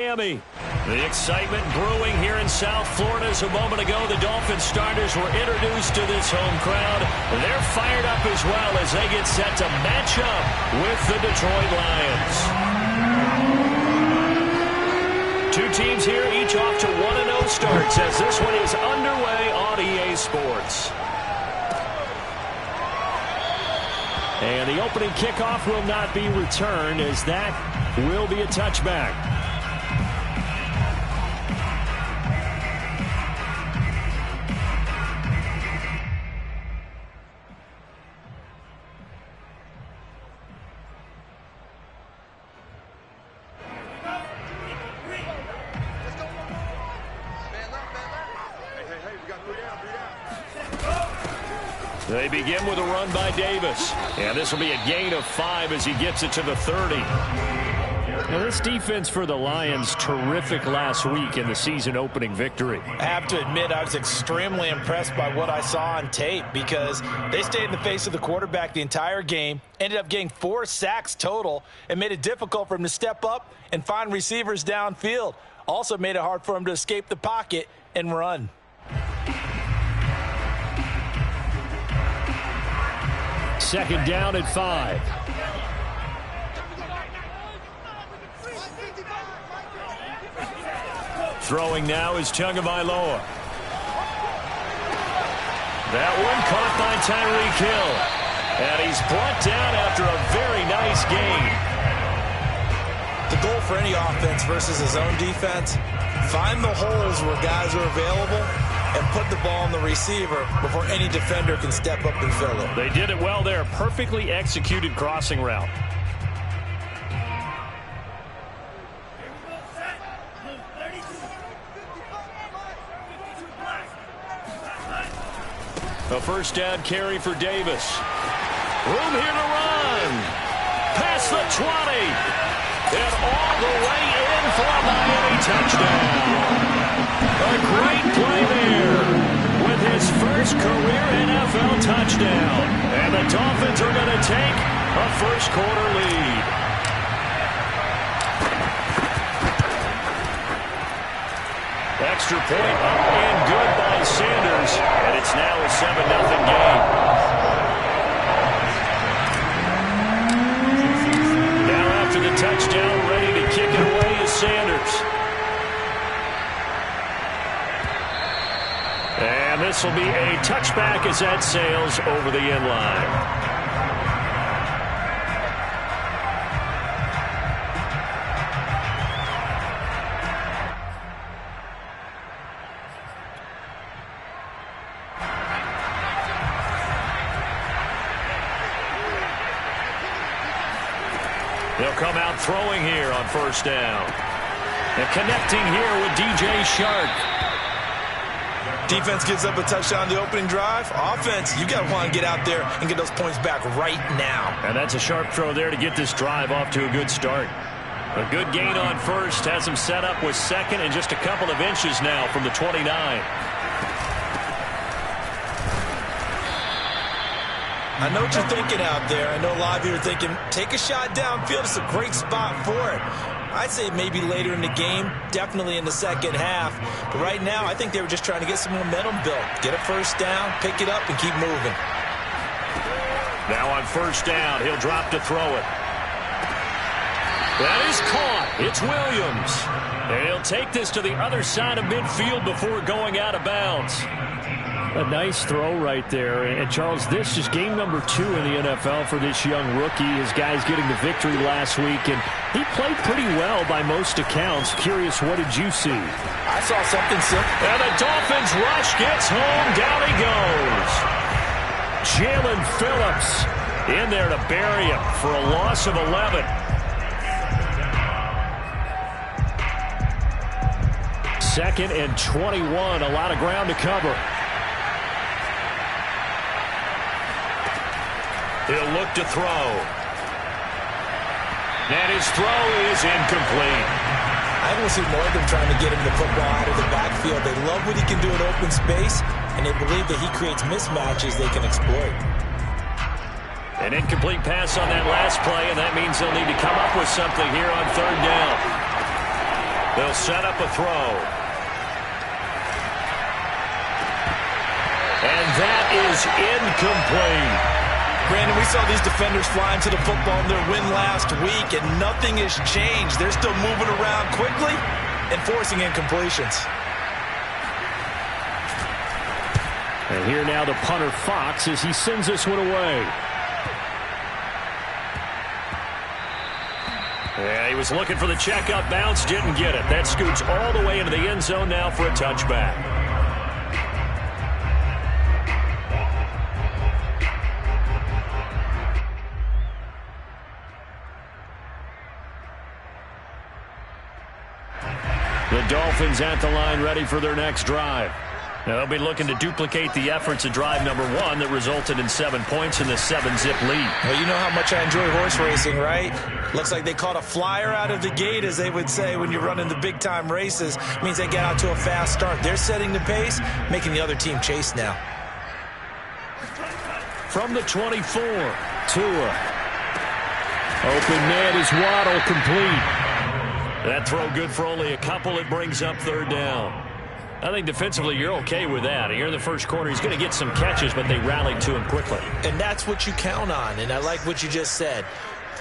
Miami. The excitement brewing here in South Florida. As a moment ago, the Dolphins starters were introduced to this home crowd. They're fired up as well as they get set to match up with the Detroit Lions. Two teams here, each off to 1-0 starts as this one is underway on EA Sports. And the opening kickoff will not be returned as that will be a touchback. They begin with a run by Davis. And this will be a gain of 5 as he gets it to the 30. Now, this defense for the Lions, terrific last week in the season-opening victory. I have to admit, I was extremely impressed by what I saw on tape because they stayed in the face of the quarterback the entire game, ended up getting 4 sacks total, and made it difficult for him to step up and find receivers downfield. Also made it hard for him to escape the pocket and run. Second down at 5. Throwing now is Tagovailoa. That one caught by Tyreek Hill. And he's brought down after a very nice gain. The goal for any offense versus his own defense, find the holes where guys are available and put the ball on the receiver before any defender can step up and fill it. They did it well there. Perfectly executed crossing route. A first down carry for Davis. Room here to run. Past the 20. And all the way in for a Miami touchdown. A great play there with his first career NFL touchdown. And the Dolphins are going to take a first-quarter lead. Extra point up and good by Sanders. And it's now a 7-0 game. Now after the touchdown, ready to kick it away is Sanders. And this will be a touchback as that sails over the end line. They'll come out throwing here on first down. And connecting here with DJ Shark. Defense gives up a touchdown on the opening drive. Offense, you got to want to get out there and get those points back right now. And that's a sharp throw there to get this drive off to a good start. A good gain on first. Has him set up with second and just a couple of inches now from the 29. I know what you're thinking out there. I know a lot of you are thinking, take a shot downfield. It's a great spot for it. I'd say maybe later in the game, definitely in the second half. But right now, I think they were just trying to get some momentum built. Get a first down, pick it up, and keep moving. Now on first down, he'll drop to throw it. That is caught. It's Williams. And he'll take this to the other side of midfield before going out of bounds. A nice throw right there. And, Charles, this is game number 2 in the NFL for this young rookie. His guys getting the victory last week, and he played pretty well by most accounts. Curious, what did you see? I saw something simple. And the Dolphins rush gets home. Down he goes. Jalen Phillips in there to bury him for a loss of 11. Second and 21. A lot of ground to cover. He'll look to throw. And his throw is incomplete. I will see more of them trying to get him the football out of the backfield. They love what he can do in open space, and they believe that he creates mismatches they can exploit. An incomplete pass on that last play, and that means they'll need to come up with something here on third down. They'll set up a throw. And that is incomplete. Brandon, we saw these defenders flying to the football in their win last week, and nothing has changed. They're still moving around quickly and forcing incompletions. And here now the punter, Fox, as he sends this one away. Yeah, he was looking for the checkup bounce, didn't get it. That scoots all the way into the end zone now for a touchback. The Dolphins at the line ready for their next drive. Now they'll be looking to duplicate the efforts of drive number 1 that resulted in 7 points in the 7-zip lead. Well, you know how much I enjoy horse racing, right? Looks like they caught a flyer out of the gate, as they would say when you're running the big-time races. It means they get out to a fast start. They're setting the pace, making the other team chase now. From the 24, Tua. Open man is Waddle, complete. That throw good for only a couple. It brings up third down. I think defensively you're okay with that. Here in the first quarter, he's going to get some catches, but they rallied to him quickly. And that's what you count on, and I like what you just said.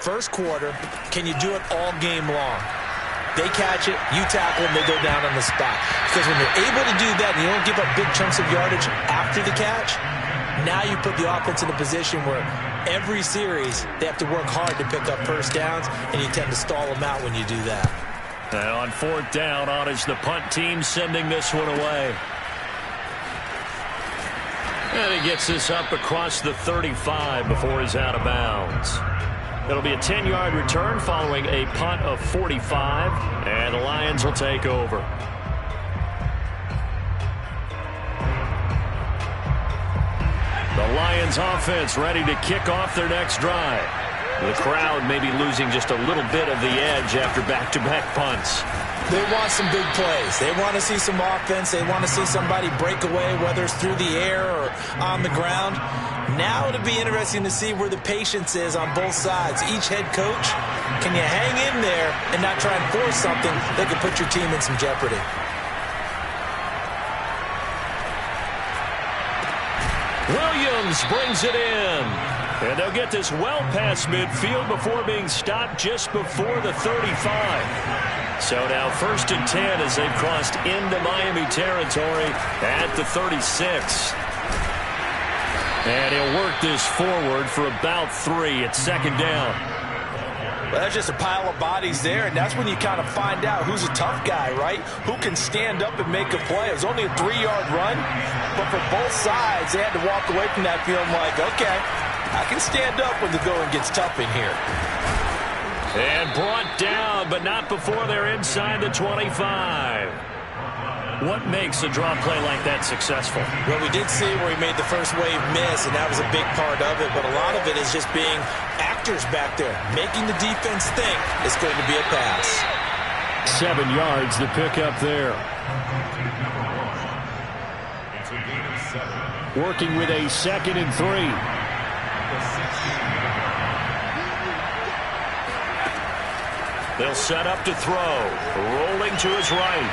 First quarter, can you do it all game long? They catch it, you tackle them, they go down on the spot. Because when you're able to do that and you don't give up big chunks of yardage after the catch, now you put the offense in a position where every series they have to work hard to pick up first downs, and you tend to stall them out when you do that. And on fourth down, on is the punt team sending this one away. And he gets this up across the 35 before he's out of bounds. It'll be a 10-yard return following a punt of 45, and the Lions will take over. The Lions offense ready to kick off their next drive. The crowd may be losing just a little bit of the edge after back-to-back punts. They want some big plays. They want to see some offense. They want to see somebody break away, whether it's through the air or on the ground. Now it'll be interesting to see where the patience is on both sides. Each head coach, can you hang in there and not try and force something that could put your team in some jeopardy? Williams brings it in. And they'll get this well past midfield before being stopped just before the 35. So now 1st and 10 as they've crossed into Miami territory at the 36. And he'll work this forward for about 3 at 2nd down. Well, that's just a pile of bodies there, and that's when you kind of find out who's a tough guy, right? Who can stand up and make a play. It was only a 3-yard run, but for both sides, they had to walk away from that feeling like, okay, I can stand up when the going gets tough in here. And brought down, but not before they're inside the 25. What makes a draw play like that successful? Well, we did see where he made the first wave miss, and that was a big part of it. But a lot of it is just being actors back there, making the defense think it's going to be a pass. 7 yards, the pickup there. Working with a 2nd and 3. They'll set up to throw. Rolling to his right.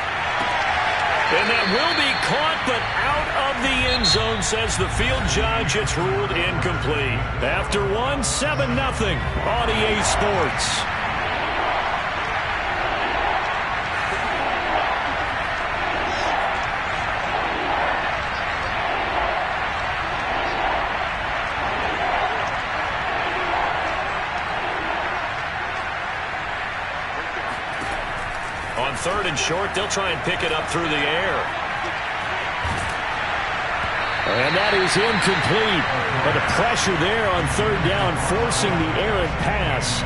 And that will be caught, but out of the end zone, says the field judge. It's ruled incomplete. After 7-0 on EA Sports. On 3rd and short, they'll try and pick it up through the air. And that is incomplete. But the pressure there on 3rd down, forcing the errant pass.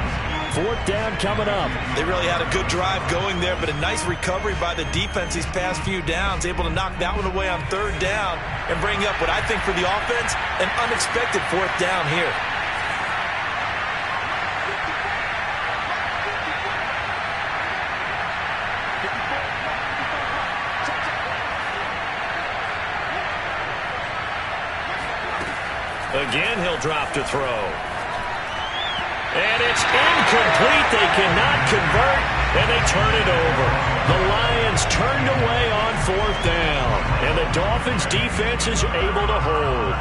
4th down coming up. They really had a good drive going there, but a nice recovery by the defense these past few downs, able to knock that one away on 3rd down and bring up what I think for the offense, an unexpected 4th down here. Again, he'll drop to throw. And it's incomplete. They cannot convert, and they turn it over. The Lions turned away on 4th down, and the Dolphins defense is able to hold.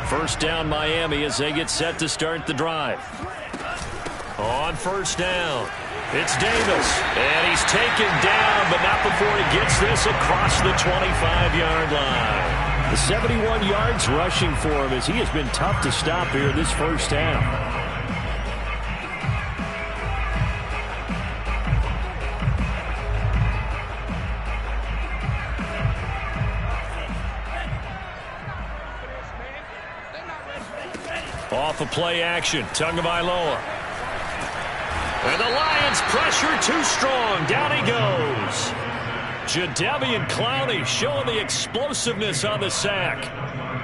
First down Miami as they get set to start the drive. On 1st down, it's Davis, and he's taken down, but not before he gets this across the 25-yard line. The 71 yards rushing for him as he has been tough to stop here this first half. Off of play action, Tagovailoa. And the Lions pressure too strong. Down he goes. Jadeveon Clowney showing the explosiveness on the sack.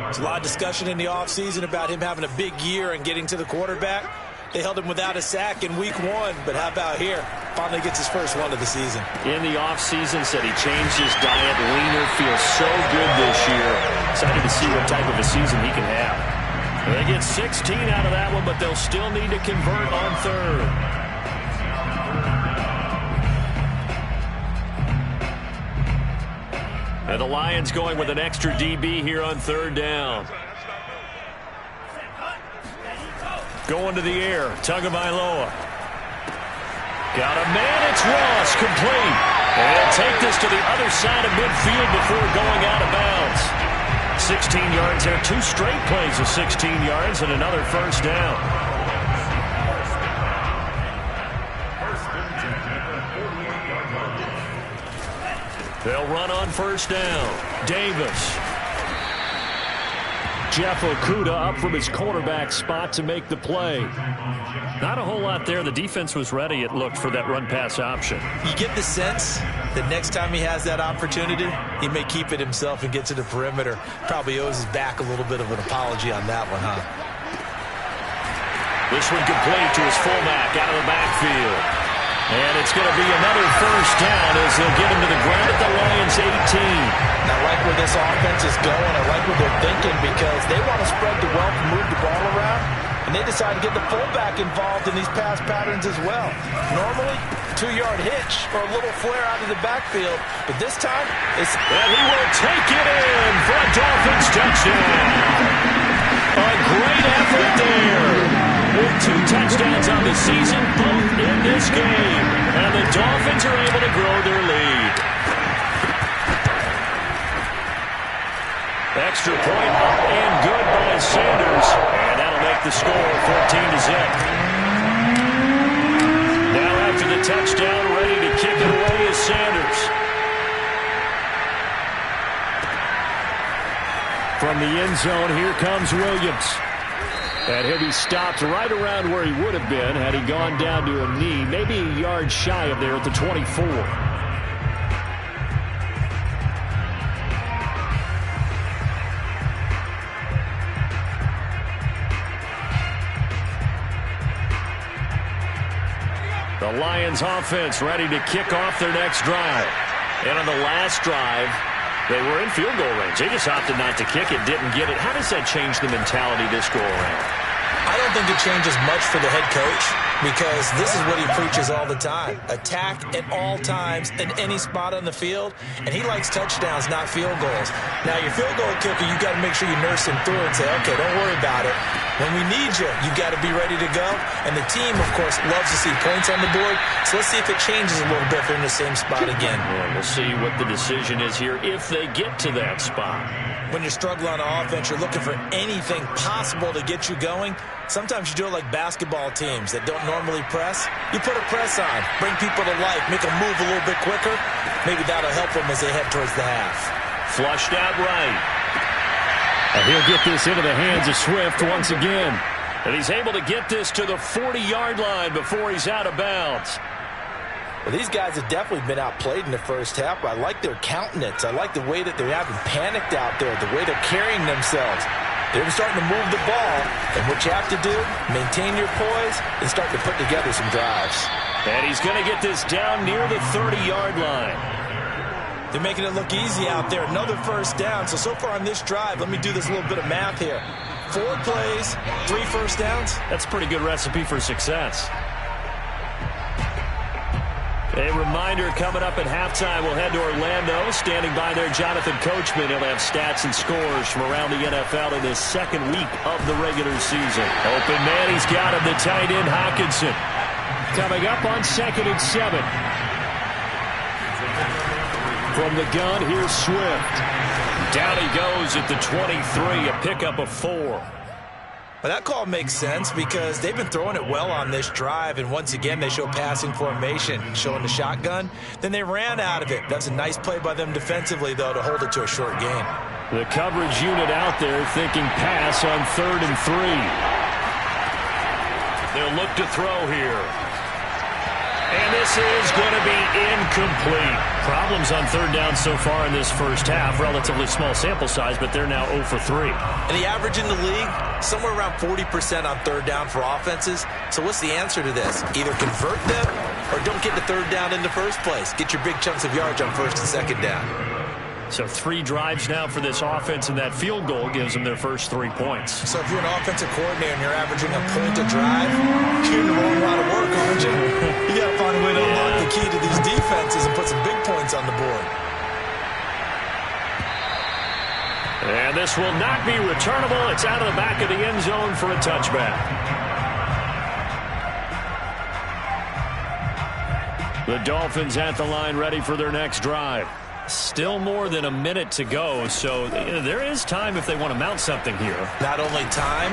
There's a lot of discussion in the offseason about him having a big year and getting to the quarterback. They held him without a sack in week 1, but how about here? Finally gets his first one of the season. In the offseason, said he changed his diet. Leaner, feels so good this year. Excited to see what type of a season he can have. They get 16 out of that one, but they'll still need to convert on 3rd. And the Lions going with an extra DB here on 3rd down. Going to the air, Tagovailoa. Got a man, it's Ross, complete. And he'll take this to the other side of midfield before going out of bounds. 16 yards there, 2 straight plays of 16 yards and another first down. They'll run on 1st down. Davis. Jeff Okudah up from his quarterback spot to make the play. Not a whole lot there. The defense was ready, it looked, for that run-pass option. You get the sense that next time he has that opportunity, he may keep it himself and get to the perimeter. Probably owes his back a little bit of an apology on that one, huh? This one complete to his fullback out of the backfield. And it's going to be another first down as they'll get him to the ground at the Lions' 18. I like where this offense is going. I like what they're thinking because they want to spread the wealth and move the ball around. And they decide to get the fullback involved in these pass patterns as well. Normally, 2-yard hitch or a little flare out of the backfield. But this time, it's... And he will take it in for a Dolphins touchdown. A great effort there. With 2 touchdowns on the season, both in this game. And the Dolphins are able to grow their lead. Extra point up and good by Sanders. And that'll make the score 14-0. Now after the touchdown, ready to kick it away is Sanders. From the end zone, here comes Williams. And he'll be stopped right around where he would have been had he gone down to a knee, maybe a yard shy of there at the 24. The Lions offense ready to kick off their next drive. And on the last drive, they were in field goal range. They just opted not to kick it, didn't get it. How does that change the mentality this go around? I don't think it changes much for the head coach because this is what he preaches all the time. Attack at all times in any spot on the field, and he likes touchdowns, not field goals. Now, your field goal kicker, you got to make sure you nurse him through and say, okay, don't worry about it. When we need you, you got to be ready to go. And the team, of course, loves to see points on the board. So let's see if it changes a little bit if they're in the same spot again. Well, we'll see what the decision is here if they get to that spot. When you're struggling on offense, you're looking for anything possible to get you going. Sometimes you do it like basketball teams that don't normally press. You put a press on, bring people to life, make them move a little bit quicker. Maybe that'll help them as they head towards the half. Flushed out right. And he'll get this into the hands of Swift once again. And he's able to get this to the 40-yard line before he's out of bounds. Well, these guys have definitely been outplayed in the first half. I like their countenance. I like the way that they're having panicked out there, the way they're carrying themselves. They're starting to move the ball, and what you have to do, maintain your poise and start to put together some drives. And he's going to get this down near the 30-yard line. They're making it look easy out there. Another first down. So far on this drive, let me do this little bit of math here. 4 plays, 3 first downs. That's a pretty good recipe for success. A reminder coming up at halftime, we'll head to Orlando. Standing by there, Jonathan Coachman. He'll have stats and scores from around the NFL in his second week of the regular season. Open man, he's got him, the tight end, Hockenson. Coming up on 2nd and 7. From the gun, here's Swift. Down he goes at the 23, a pickup of 4. Well, that call makes sense because they've been throwing it well on this drive, and once again they show passing formation, showing the shotgun. Then they ran out of it. That's a nice play by them defensively, though, to hold it to a short gain. The coverage unit out there thinking pass on 3rd and 3. They'll look to throw here. And this is going to be incomplete. Problems on 3rd down so far in this first half. Relatively small sample size, but they're now 0 for 3. And the average in the league, somewhere around 40% on 3rd down for offenses. So what's the answer to this? Either convert them or don't get to 3rd down in the first place. Get your big chunks of yards on 1st and 2nd down. So 3 drives now for this offense, and that field goal gives them their first 3 points. So if you're an offensive coordinator and you're averaging a point a drive, you're doing the wrong lot of work, aren't you? You got to find a way to unlock the key to these defenses and put some big points on the board. And this will not be returnable. It's out of the back of the end zone for a touchback. The Dolphins at the line, ready for their next drive. Still more than a minute to go, so there is time if they want to mount something here. Not only time,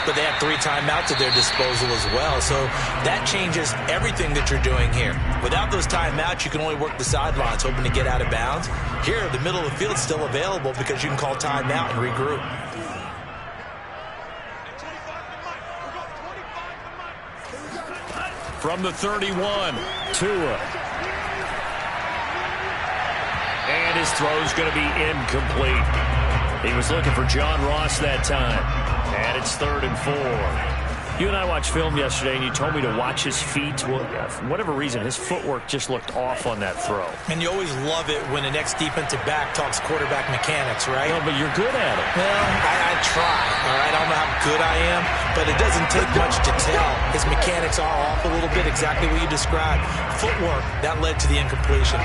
but they have 3 timeouts at their disposal as well, so that changes everything that you're doing here. Without those timeouts, you can only work the sidelines, hoping to get out of bounds. Here, the middle of the field is still available because you can call timeout and regroup. From the 31, Tua. And his throw's going to be incomplete. He was looking for John Ross that time. And it's 3rd and 4. You and I watched film yesterday, and you told me to watch his feet. Well, for whatever reason, his footwork just looked off on that throw. And you always love it when the next defensive back talks quarterback mechanics, right? Well, but you're good at it. Well, I try, all right? I don't know how good I am, but it doesn't take much to tell. His mechanics are off a little bit, exactly what you described. Footwork, that led to the incompletion.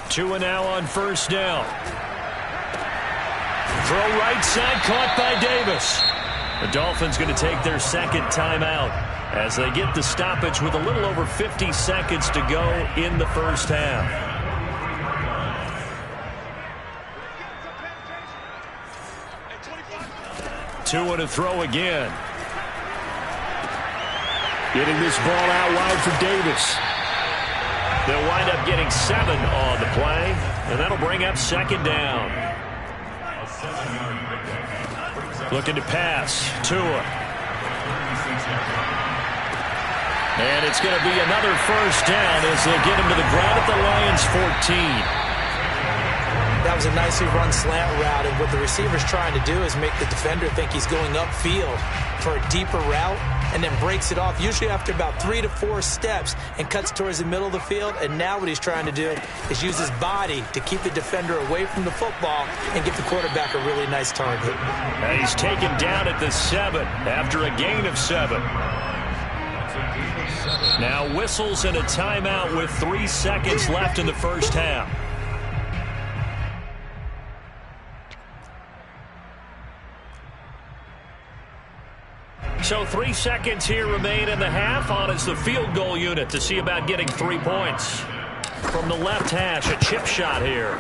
Tua now on 1st down. Throw right side, caught by Davis. The Dolphins going to take their 2nd timeout as they get the stoppage with a little over 50 seconds to go in the first half. Tua to throw again. Getting this ball out wide for Davis. They'll wind up getting 7 on the play, and that'll bring up 2nd down. Looking to pass. Tua. And it's going to be another 1st down as they get him to the ground at the Lions' 14. That was a nicely run slant route, and what the receiver's trying to do is make the defender think he's going upfield for a deeper route, and then breaks it off, usually after about 3 to 4 steps, and cuts towards the middle of the field. And now what he's trying to do is use his body to keep the defender away from the football and give the quarterback a really nice target. And he's taken down at the 7 after a gain of 7. Now whistles and a timeout with 3 seconds left in the first half. So 3 seconds here remain in the half. On is the field goal unit to see about getting 3 points. From the left hash, a chip shot here.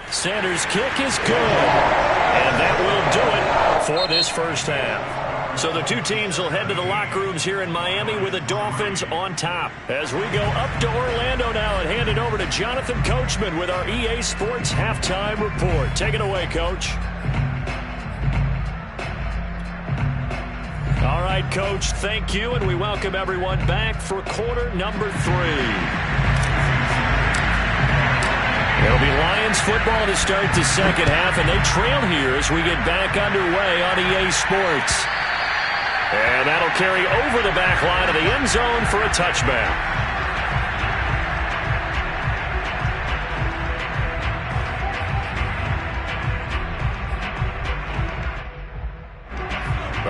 Sanders' kick is good. And that will do it for this first half. So the 2 teams will head to the locker rooms here in Miami with the Dolphins on top. As we go up to Orlando now and hand it over to Jonathan Coachman with our EA Sports Halftime Report. Take it away, Coach. All right, Coach, thank you, and we welcome everyone back for quarter number 3. It'll be Lions football to start the second half, and they trail here as we get back underway on EA Sports. And that'll carry over the back line of the end zone for a touchback.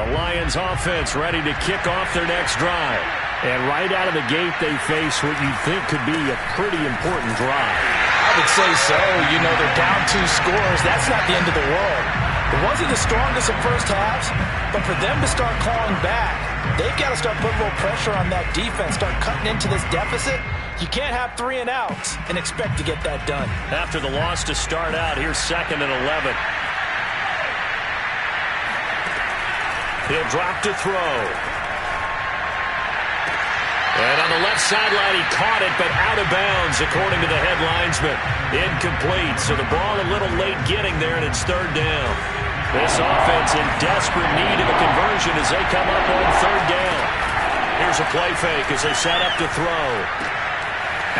The Lions offense ready to kick off their next drive. And right out of the gate, they face what you think could be a pretty important drive. I would say so. You know, they're down 2 scores. That's not the end of the world. It wasn't the strongest of first halves, but for them to start clawing back, they've got to start putting a little pressure on that defense, start cutting into this deficit. You can't have 3 and outs and expect to get that done. After the loss to start out, here's 2nd and 11. He'll drop to throw. And on the left sideline, he caught it, but out of bounds, according to the head linesman. Incomplete, so the ball a little late getting there, and it's 3rd down. This offense in desperate need of a conversion as they come up on 3rd down. Here's a play fake as they set up to throw.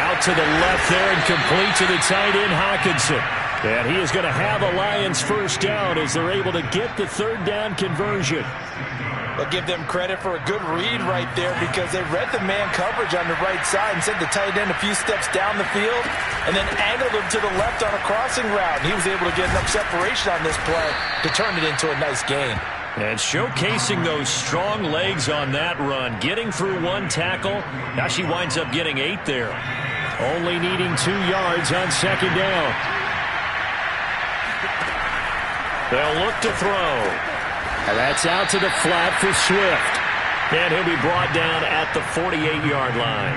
Out to the left there and complete to the tight end, Hockenson. And he is going to have a Lions first down as they're able to get the 3rd down conversion. I'll give them credit for a good read right there because they read the man coverage on the right side and sent the tight end a few steps down the field and then angled him to the left on a crossing route. And he was able to get enough separation on this play to turn it into a nice gain. And showcasing those strong legs on that run, getting through 1 tackle. Now she winds up getting 8 there. Only needing 2 yards on 2nd down. They'll look to throw. And that's out to the flat for Swift. And he'll be brought down at the 48-yard line.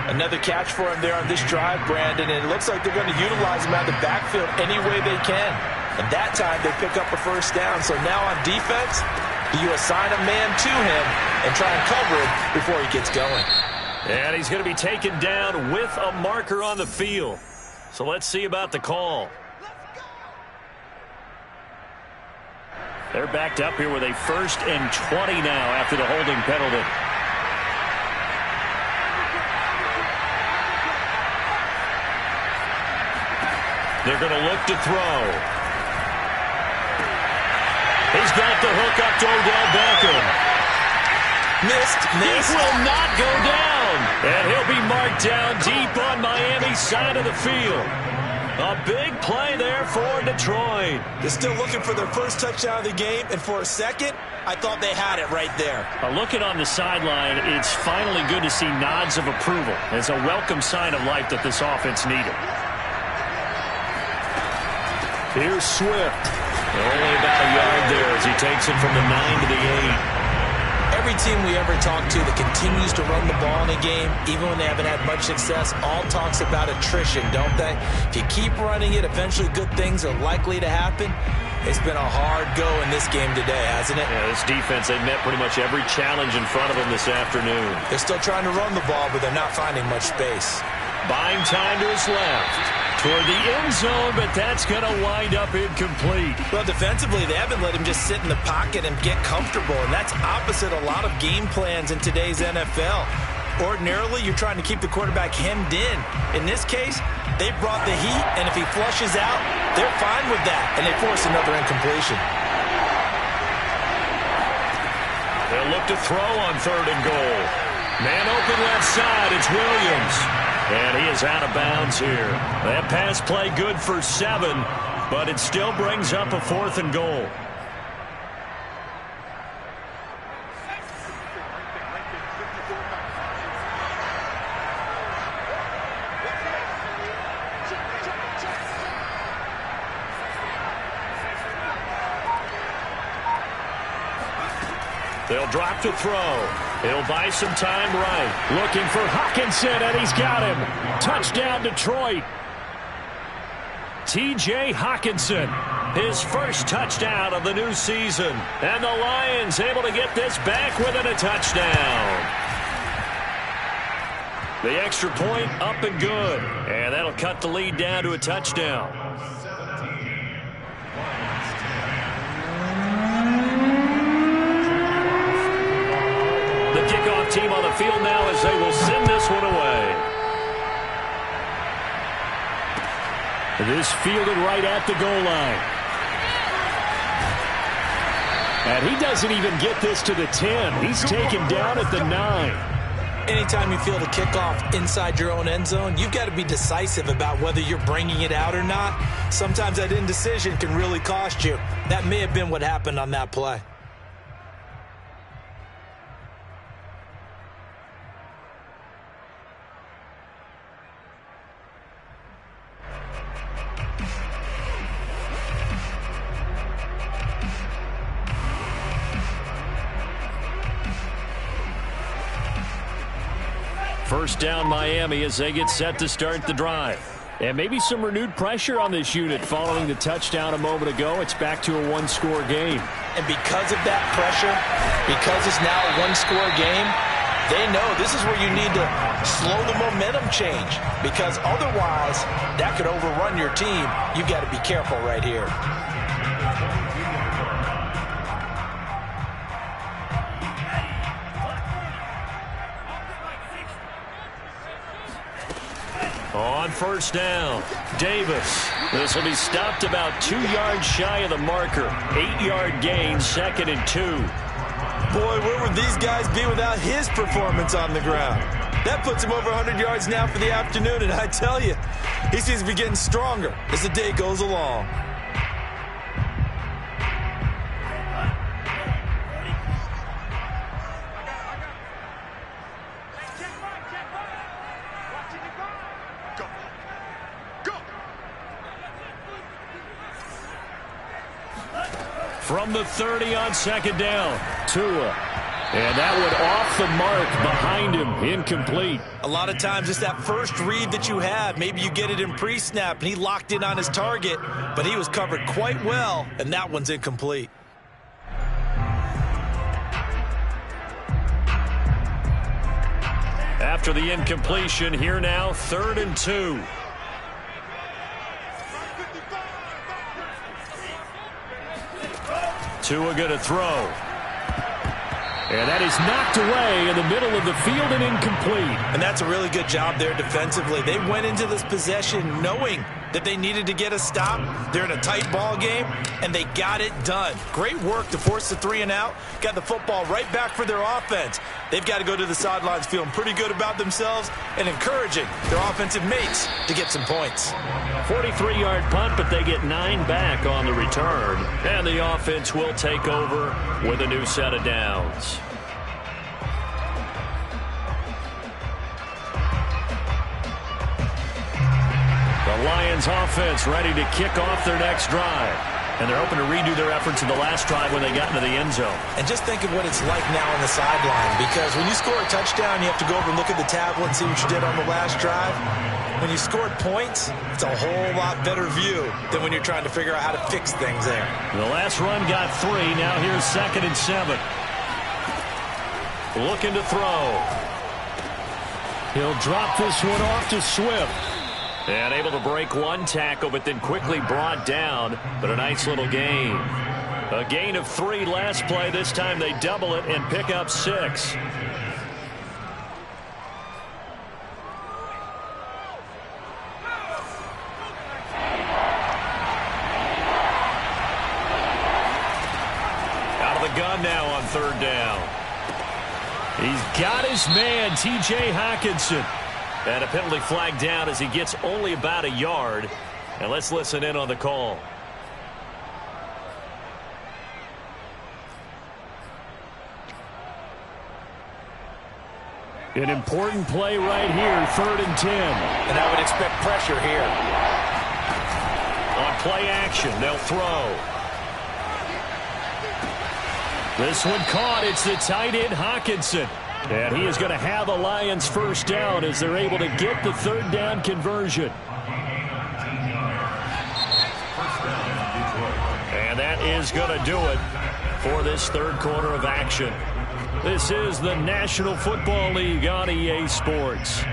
Another catch for him there on this drive, Brandon, and it looks like they're going to utilize him out of the backfield any way they can. And that time they pick up a first down. So now on defense, you assign a man to him and try and cover it before he gets going. And he's going to be taken down with a marker on the field. So let's see about the call. They're backed up here with a 1st and 20 now after the holding penalty. They're going to look to throw. He's got the hook up to Odell Beckham. Missed. He will not go down. And he'll be marked down deep on Miami's side of the field. A big play there for Detroit. They're still looking for their first touchdown of the game, and for a second, I thought they had it right there. Looking on the sideline, it's finally good to see nods of approval. It's a welcome sign of life that this offense needed. Here's Swift. Only about a yard there as he takes it from the 9 to the 8. Every team we ever talk to that continues to run the ball in a game, even when they haven't had much success, all talks about attrition, don't they? If you keep running it, eventually good things are likely to happen. It's been a hard go in this game today, hasn't it? Yeah, this defense, they've met pretty much every challenge in front of them this afternoon. They're still trying to run the ball, but they're not finding much space. Buying time to his left. Toward the end zone, but that's going to wind up incomplete. Well, defensively, they haven't let him just sit in the pocket and get comfortable, and that's opposite a lot of game plans in today's NFL. Ordinarily, you're trying to keep the quarterback hemmed in. In this case, they brought the heat, and if he flushes out, they're fine with that, and they force another incompletion. They'll look to throw on 3rd and goal. Man open left side, it's Williams. And he is out of bounds here. That pass play good for 7, but it still brings up a 4th and goal. They'll drop to throw. He'll buy some time right. Looking for Hockenson, and he's got him. Touchdown, Detroit. T.J. Hockenson, his first touchdown of the new season. And the Lions able to get this back within a touchdown. The extra point up and good. And that'll cut the lead down to a touchdown. The kickoff team on the field now as they will send this one away. This fielded right at the goal line. And he doesn't even get this to the 10. He's taken down at the 9. Anytime you field a kickoff inside your own end zone, you've got to be decisive about whether you're bringing it out or not. Sometimes that indecision can really cost you. That may have been what happened on that play. First down Miami as they get set to start the drive. And maybe some renewed pressure on this unit following the touchdown a moment ago. It's back to a one-score game. And because of that pressure, because it's now a one-score game, they know this is where you need to slow the momentum change, because otherwise that could overrun your team. You've got to be careful right here. On first down, Davis. This will be stopped about 2 yards shy of the marker. 8-yard gain, 2nd and 2. Boy, where would these guys be without his performance on the ground? That puts him over 100 yards now for the afternoon, and I tell you, he seems to be getting stronger as the day goes along. From the 30 on 2nd down, Tua. And that one off the mark behind him, incomplete. A lot of times it's that first read that you have. Maybe you get it in pre-snap, and he locked in on his target, but he was covered quite well, and that one's incomplete. After the incompletion, here now, 3rd and 2. Tua going to throw. And that is knocked away in the middle of the field and incomplete. And that's a really good job there defensively. They went into this possession knowing that they needed to get a stop. They're in a tight ball game, and they got it done. Great work to force the 3 and out. Got the football right back for their offense. They've got to go to the sidelines feeling pretty good about themselves and encouraging their offensive mates to get some points. 43-yard punt, but they get 9 back on the return. And the offense will take over with a new set of downs. The Lions offense ready to kick off their next drive. And they're hoping to redo their efforts in the last drive when they got into the end zone. And just think of what it's like now on the sideline, because when you score a touchdown, you have to go over and look at the tablet and see what you did on the last drive. When you scored points, it's a whole lot better view than when you're trying to figure out how to fix things there. The last run got 3. Now here's 2nd and 7. Looking to throw. He'll drop this one off to Swift. And able to break one tackle, but then quickly brought down. But a nice little gain. A gain of 3 last play. This time they double it and pick up 6. Out of the gun now on 3rd down. He's got his man, T.J. Hockenson. And a penalty flag down as he gets only about a yard. And let's listen in on the call. An important play right here, 3rd and 10. And I would expect pressure here. On play action, they'll throw. This one caught. It's the tight end, Hockenson. And he is going to have the Lions first down as they're able to get the 3rd down conversion. And that is going to do it for this 3rd quarter of action. This is the National Football League on EA Sports.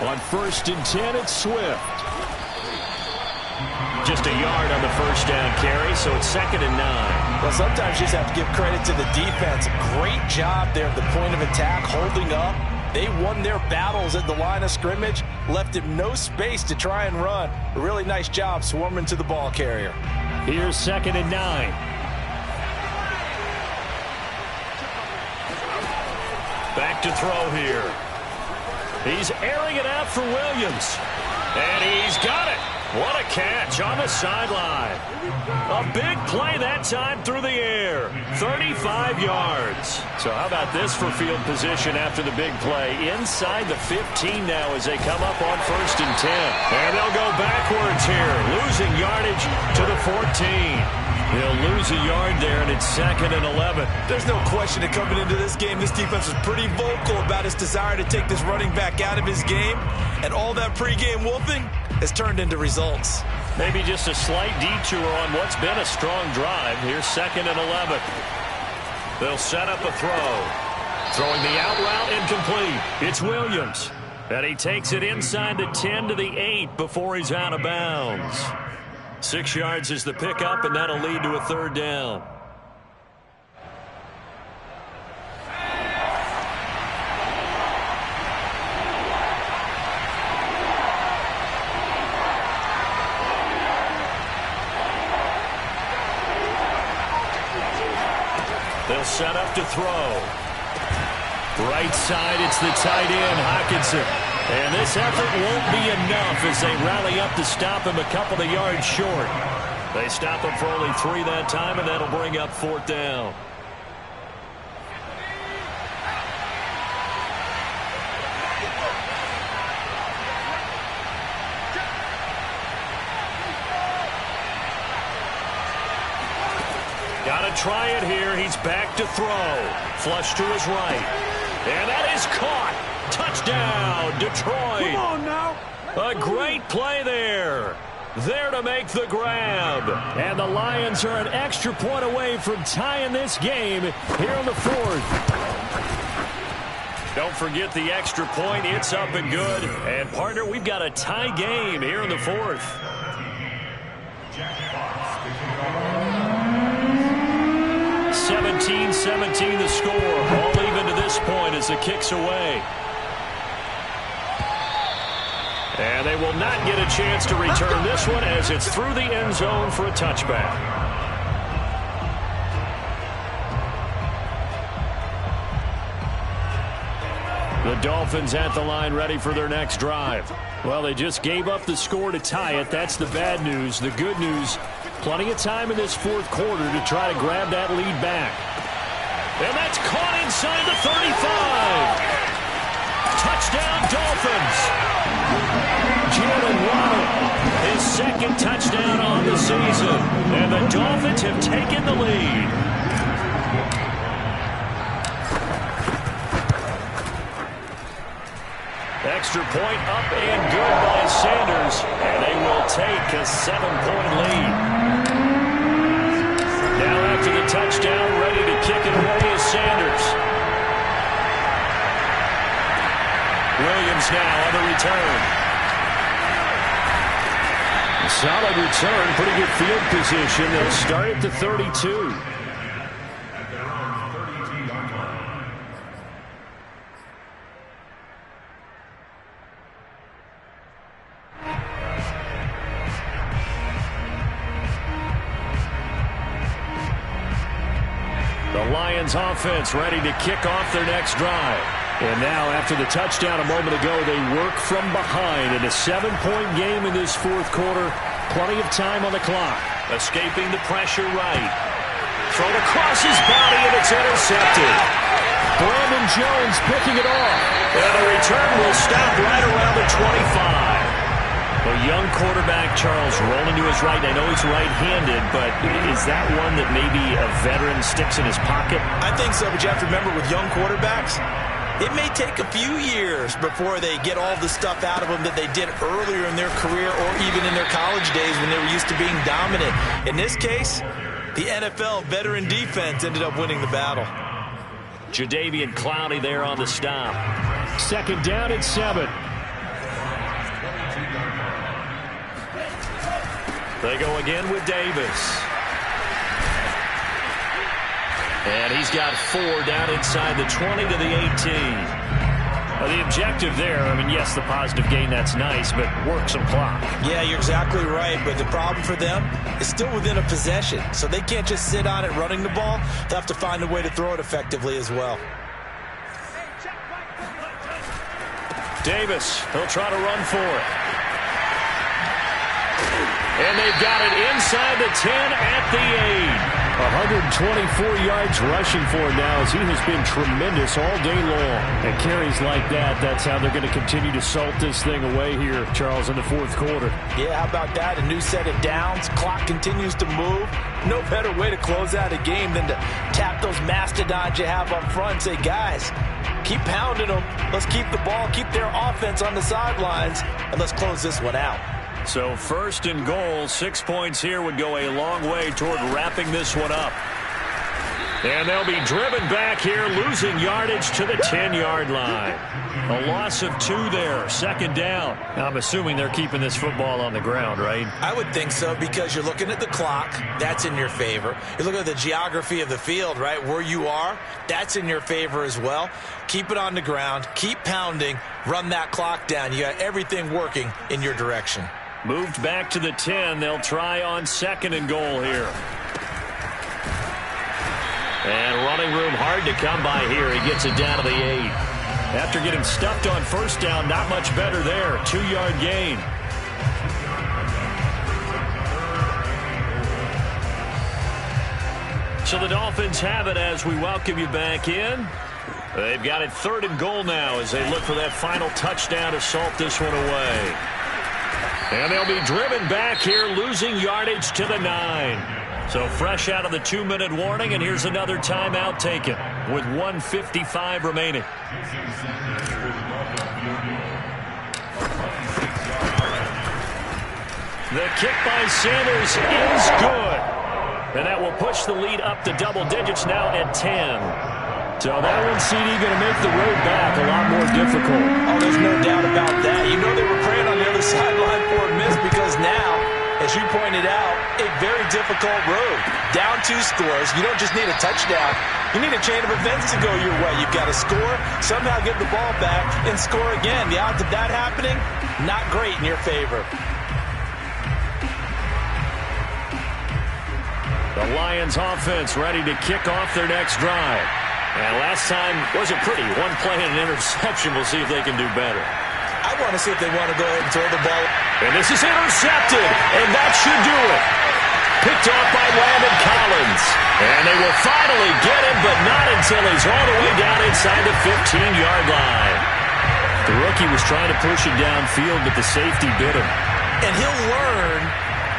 On 1st and 10, it's Swift. Just a yard on the first down carry, so it's 2nd and 9. Well, sometimes you just have to give credit to the defense. Great job there at the point of attack, holding up. They won their battles at the line of scrimmage, left him no space to try and run. A really nice job swarming to the ball carrier. Here's 2nd and 9. Back to throw here. He's airing it out for Williams. And he's got it. What a catch on the sideline. A big play that time through the air. 35 yards. So how about this for field position after the big play? Inside the 15 now as they come up on 1st and 10. And they'll go backwards here, losing yardage to the 14. He'll lose a yard there, and it's 2nd and 11. There's no question that coming into this game, this defense was pretty vocal about its desire to take this running back out of his game, and all that pregame wolfing has turned into results. Maybe just a slight detour on what's been a strong drive. Here's 2nd and 11. They'll set up a throw. Throwing the out route, incomplete. It's Williams. And he takes it inside the 10 to the 8 before he's out of bounds. 6 yards is the pickup, and that'll lead to a 3rd down. They'll set up to throw. Right side, it's the tight end, Hockenson. And this effort won't be enough as they rally up to stop him a couple of yards short. They stop him for only 3 that time, and that'll bring up 4th down. Got to try it here. He's back to throw. Flush to his right. And that is caught. Touchdown, Detroit. Come on now. A great play there. There to make the grab. And the Lions are an extra point away from tying this game here in the 4th. Don't forget the extra point. It's up and good. And, partner, we've got a tie game here in the 4th. 17-17 the score. All even to this point as the kick's away. And they will not get a chance to return this one as it's through the end zone for a touchback. The Dolphins at the line ready for their next drive. Well, they just gave up the score to tie it. That's the bad news. The good news, plenty of time in this 4th quarter to try to grab that lead back. And that's caught inside the 35. Touchdown, Dolphins. Jalen Waddle, his 2nd touchdown on the season. And the Dolphins have taken the lead. Extra point up and good by Sanders. And they will take a 7-point lead. Now after the touchdown, ready to kick it away is Sanders. Williams now on the return. Solid return, pretty good field position. They'll start at the 32. The Lions offense ready to kick off their next drive. And now, after the touchdown a moment ago, they work from behind in a 7-point game in this 4th quarter. Plenty of time on the clock. Escaping the pressure right. Thrown across his body, and it's intercepted. Brandon Jones picking it off. And the return will stop right around the 25. A young quarterback, Charles, rolling to his right. I know he's right-handed, but is that one that maybe a veteran sticks in his pocket? I think so, but you have to remember with young quarterbacks, it may take a few years before they get all the stuff out of them that they did earlier in their career or even in their college days when they were used to being dominant. In this case, the NFL veteran defense ended up winning the battle. Jadeveon Clowney there on the stop. 2nd down and 7. They go again with Davis. And he's got 4 down inside the 20 to the 18. The objective there, I mean, yes, the positive gain, that's nice, but work some clock. Yeah, you're exactly right, but the problem for them is still within a possession, so they can't just sit on it running the ball. They'll have to find a way to throw it effectively as well. Davis, he'll try to run for it. And they've got it inside the 10 at the 8. 124 yards rushing for him now as he has been tremendous all day long. And carries like that, that's how they're going to continue to salt this thing away here, Charles, in the fourth quarter. Yeah, how about that? A new set of downs. Clock continues to move. No better way to close out a game than to tap those mastodons you have up front and say, guys, keep pounding them. Let's keep the ball, keep their offense on the sidelines, and let's close this one out. So first and goal, 6 points here would go a long way toward wrapping this one up. And they'll be driven back here, losing yardage to the 10-yard line. A loss of 2 there, second down. Now, I'm assuming they're keeping this football on the ground, right? I would think so, because you're looking at the clock. That's in your favor. You're looking at the geography of the field, right? Where you are, that's in your favor as well. Keep it on the ground. Keep pounding. Run that clock down. You got everything working in your direction. Moved back to the 10. They'll try on second and goal here. And running room hard to come by here. He gets it down to the 8. After getting stuffed on first down, not much better there. 2-yard gain. So the Dolphins have it as we welcome you back in. They've got it third and goal now as they look for that final touchdown to salt this one away. And they'll be driven back here, losing yardage to the 9. So fresh out of the 2-minute warning, and here's another timeout taken with 1:55 remaining. The kick by Sanders is good. And that will push the lead up to double digits now at 10. So that one, CD, going to make the road back a lot more difficult. Oh, there's no doubt about that. You know they were praying on the other sideline for a miss, because now, as you pointed out, a very difficult road. Down 2 scores. You don't just need a touchdown. You need a chain of events to go your way. You've got to score, somehow get the ball back, and score again. The odds of that happening, not great in your favor. The Lions offense ready to kick off their next drive. And last time wasn't pretty. 1 play and an interception. We'll see if they can do better. I want to see if they want to go ahead and throw the ball. And this is intercepted, and that should do it. Picked off by Landon Collins. And they will finally get him, but not until he's all the way down inside the 15-yard line. The rookie was trying to push it downfield, but the safety bit him. And he'll learn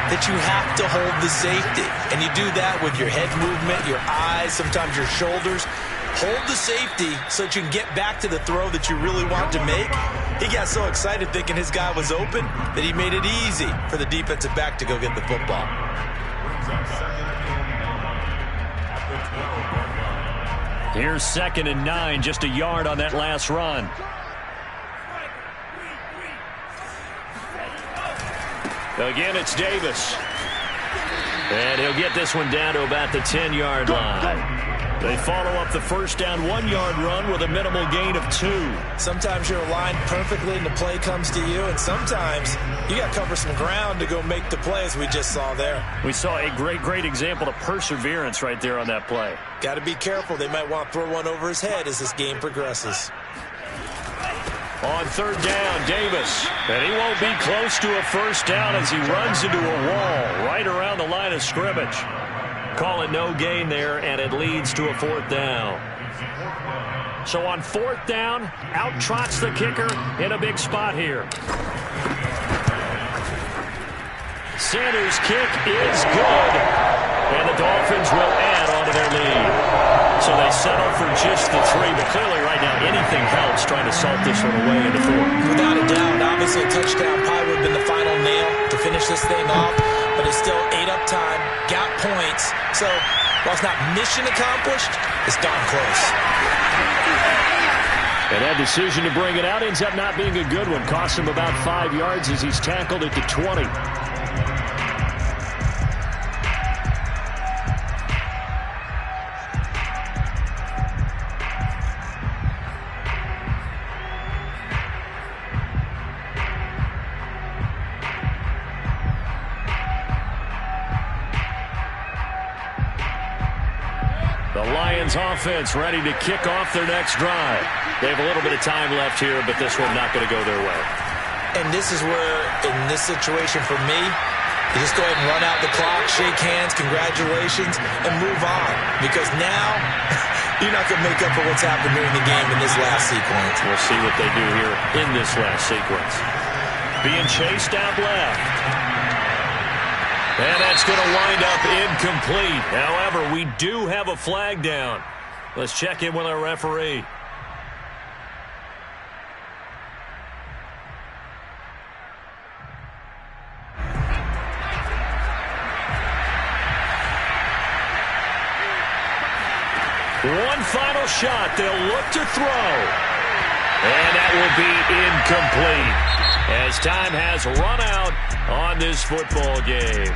that you have to hold the safety. And you do that with your head movement, your eyes, sometimes your shoulders. Hold the safety so that you can get back to the throw that you really want to make. He got so excited thinking his guy was open that he made it easy for the defensive back to go get the football. Here's 2nd and 9, just a yard on that last run. Again, it's Davis. And he'll get this one down to about the 10-yard line. They follow up the first down 1-yard run with a minimal gain of 2. Sometimes you're aligned perfectly and the play comes to you, and sometimes you got to cover some ground to go make the play, as we just saw there. We saw a great example of perseverance right there on that play. Got to be careful. They might want to throw one over his head as this game progresses. On third down, Davis. And he won't be close to a first down as he runs into a wall right around the line of scrimmage. Call it no gain there, and it leads to a 4th down. So on 4th down, out trots the kicker in a big spot here. Sanders' kick is good, and the Dolphins will add on to their lead. So they settle for just the 3, but clearly right now anything helps trying to salt this one away into 4. Without a doubt, obviously a touchdown probably would have been the final nail to finish this thing off, but it's still 8 up time, got points. So while it's not mission accomplished, it's darn close. And that decision to bring it out ends up not being a good one. Costs him about 5 yards as he's tackled at the 20. The Lions offense ready to kick off their next drive. They have a little bit of time left here, but this one not going to go their way. And this is where, in this situation for me, You just go ahead and run out the clock, shake hands, congratulations, and move on. Because now, you're not going to make up for what's happened during the game in this last sequence. We'll see what they do here in this last sequence. Being chased out left. And that's going to wind up incomplete. However, we do have a flag down. Let's check in with our referee. One final shot. They'll look to throw. And that will be incomplete as time has run out on this football game.